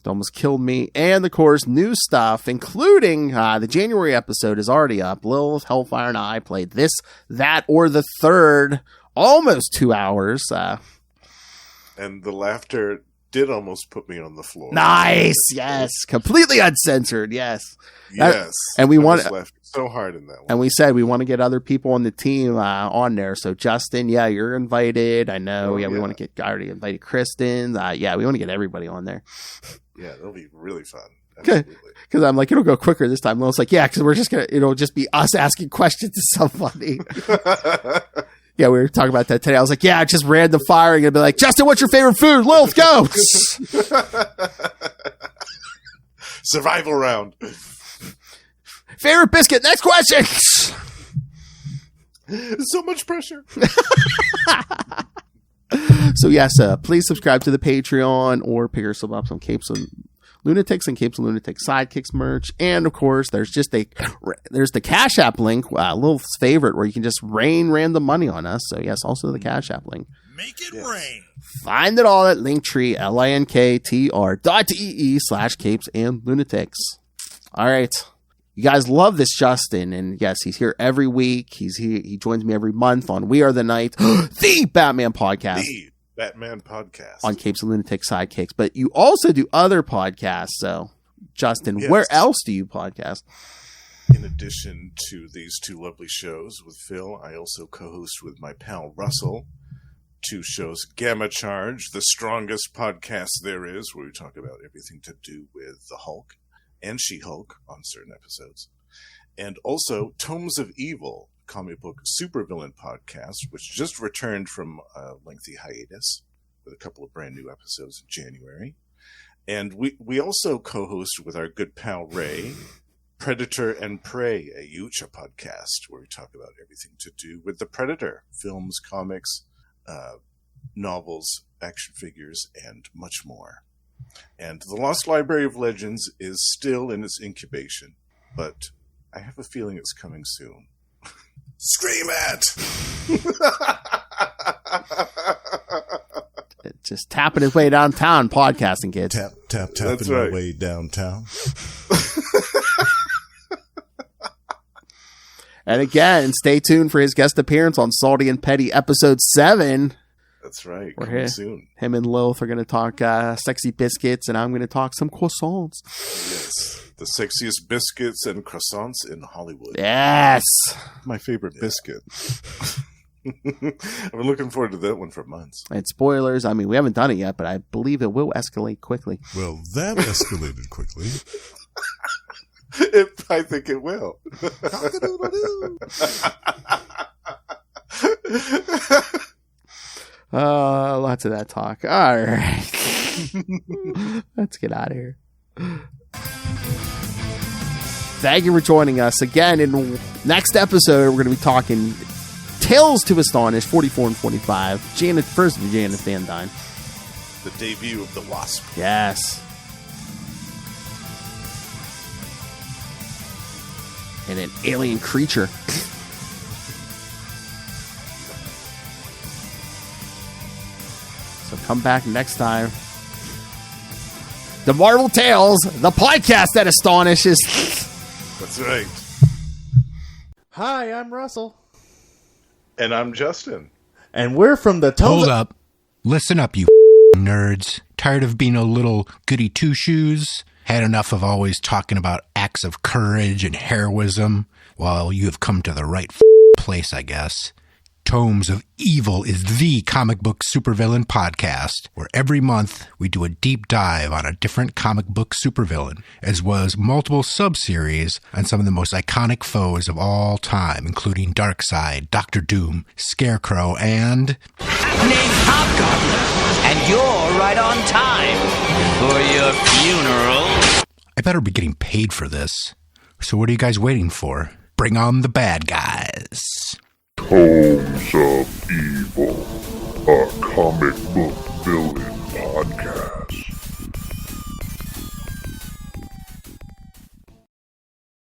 almost killed me. And of course, new stuff, including the January episode is already up. Lilith, Hellfire, and I played this, that, or the third, almost 2 hours. And the laughter did almost put me on the floor. Nice. Yes. Completely uncensored. Yes. Yes. And we want so hard in that one. And we said we want to get other people on the team on there. So Justin, you're invited. I know. We want to get. I already invited Kristen. We want to get everybody on there. Yeah, that'll be really fun. Because I'm like, it'll go quicker this time. Lil's like, because we're just it'll just be us asking questions to somebody. Yeah, we were talking about that today. I was like, yeah, just random firing. And be like, Justin, what's your favorite food? Let's go. Survival round. Favorite biscuit. Next question. So much pressure. So yes, please subscribe to the Patreon or pick yourself up some Capes and Lunatics and Capes and Lunatics Sidekicks merch. And of course, there's the Cash App link, a little favorite where you can just rain random money on us. So yes, also the Cash App link. Make it rain. Find it all at Linktree, linktr.ee/Capes and All right. You guys love this Justin, and yes, he's here every week. He joins me every month on We Are the Night, the Batman podcast. The Batman podcast. On Capes and Lunatics Sidekicks. But you also do other podcasts, so Justin, Yes. where else do you podcast? In addition to these two lovely shows with Phil, I also co-host with my pal Russell 2 shows, Gamma Charge, the strongest podcast there is, where we talk about everything to do with the Hulk and She-Hulk on certain episodes. And also Tomes of Evil, comic book supervillain podcast, which just returned from a lengthy hiatus with a couple of brand new episodes in January. And we also co-host with our good pal Ray, Predator and Prey, a Yucha podcast, where we talk about everything to do with the Predator, films, comics, novels, action figures, and much more. And the Lost Library of Legends is still in its incubation, but I have a feeling it's coming soon. Scream at! Just tapping his way downtown, podcasting, kids. Tapping my way downtown. And again, stay tuned for his guest appearance on Salty and Petty episode 7. That's right. Where Soon. Him and Lilith are going to talk sexy biscuits, and I'm going to talk some croissants. Yes. The sexiest biscuits and croissants in Hollywood. Yes. My favorite biscuit. I've been looking forward to that one for months. And spoilers, I mean, we haven't done it yet, but I believe it will escalate quickly. Well, that escalated quickly. I think it will. Lots of that talk. All right. Let's get out of here. Thank you for joining us. Again, in next episode, we're going to be talking Tales to Astonish, 44 and 45. First of Janet Van Dyne. The debut of the Wasp. Yes. And an alien creature. So come back next time. The Marvel Tales, the podcast that astonishes. That's right. Hi, I'm Russell. And I'm Justin. And we're from the Tones. Hold up. Listen up, you nerds. Tired of being a little goody two-shoes? Had enough of always talking about acts of courage and heroism? Well, you have come to the right place, I guess. Tomes of Evil is the comic book supervillain podcast, where every month we do a deep dive on a different comic book supervillain, as well as multiple sub-series on some of the most iconic foes of all time, including Darkseid, Doctor Doom, Scarecrow, and... Name's Hobgoblin, and you're right on time for your funeral. I better be getting paid for this. So what are you guys waiting for? Bring on the bad guys. Tomes of Evil, a comic book